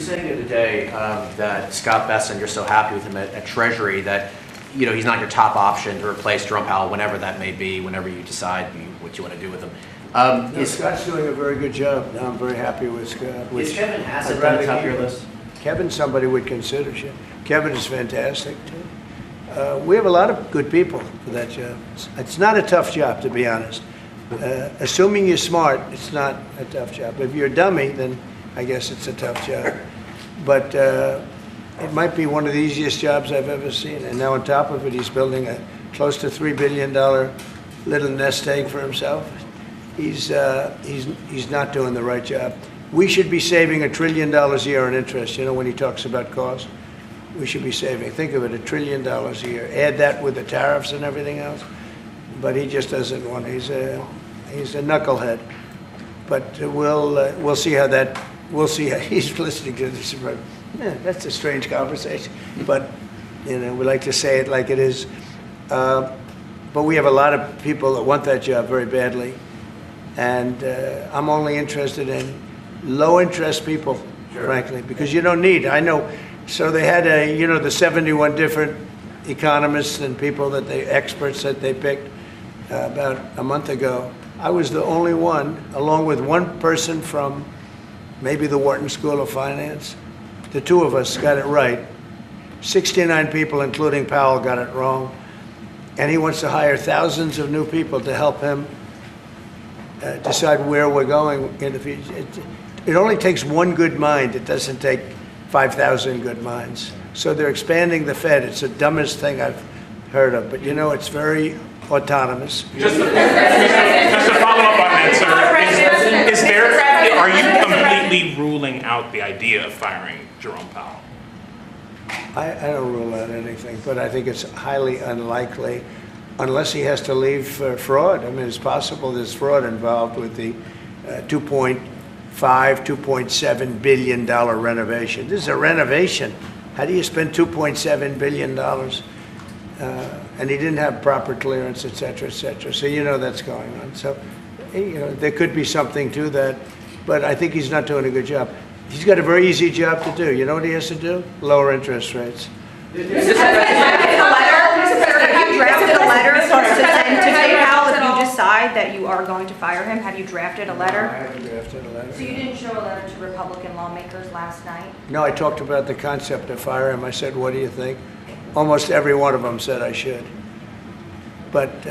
saying the other day that Scott Besson, you're so happy with him at Treasury that, you know, he's not your top option to replace Jerome Powell whenever that may be, whenever you decide what you want to do with him. Scott's doing a very good job. I'm very happy with Scott. Is Kevin Hassett on the top of your list? Kevin's somebody we'd consider. Kevin is fantastic, too. We have a lot of good people for that job. It's not a tough job, to be honest. Assuming you're smart, it's not a tough job. If you're a dummy, then I guess it's a tough job. But it might be one of the easiest jobs I've ever seen. And now on top of it, he's building a close to $3 billion little nest egg for himself. He's not doing the right job. We should be saving $1 trillion a year in interest. You know, when he talks about cost, we should be saving. Think of it, $1 trillion a year. Add that with the tariffs and everything else. But he just doesn't want. He's a knucklehead. But we'll see how that. We'll see how he's listening to this. Yeah, that's a strange conversation. But you know, we like to say it like it is. But we have a lot of people that want that job very badly. And I'm only interested in low-interest people, sure, frankly, because you don't need. I know. So they had the 71 different economists and people experts that they picked about a month ago. I was the only one, along with one person from maybe the Wharton School of Finance. The two of us got it right. 69 people, including Powell, got it wrong. And he wants to hire thousands of new people to help him decide where we're going in the future. It only takes one good mind. It doesn't take 5,000 good minds. So they're expanding the Fed. It's the dumbest thing I've heard of. But you know, it's very autonomous. Just to follow up on that, sir, are you completely ruling out the idea of firing Jerome Powell? I don't rule out anything, but I think it's highly unlikely unless he has to leave for fraud. I mean, it's possible there's fraud involved with the $2.7 billion renovation. This is a renovation. How do you spend $2.7 billion? And he didn't have proper clearance, et cetera, et cetera. So you know that's going on. So there could be something to that, but I think he's not doing a good job. He's got a very easy job to do. You know what he has to do? Lower interest rates. Have you drafted a letter to Powell if you decide that you are going to fire him? Have you drafted a letter? No, I haven't drafted a letter. So you didn't show a letter to Republican lawmakers last night? No, I talked about the concept of fire him. I said, what do you think? Almost every one of them said I should. But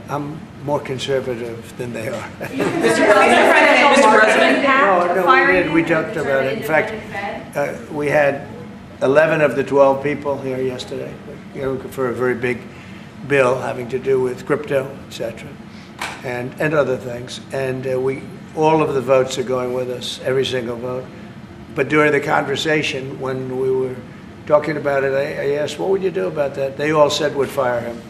I'm more conservative than they are. Mr. President, No, we talked about it. In fact, we had 11 of the 12 people here yesterday, for a very big bill having to do with crypto, et cetera, and other things. And all of the votes are going with us, every single vote. But during the conversation, when we were talking about it, I asked, what would you do about that? They all said would fire him.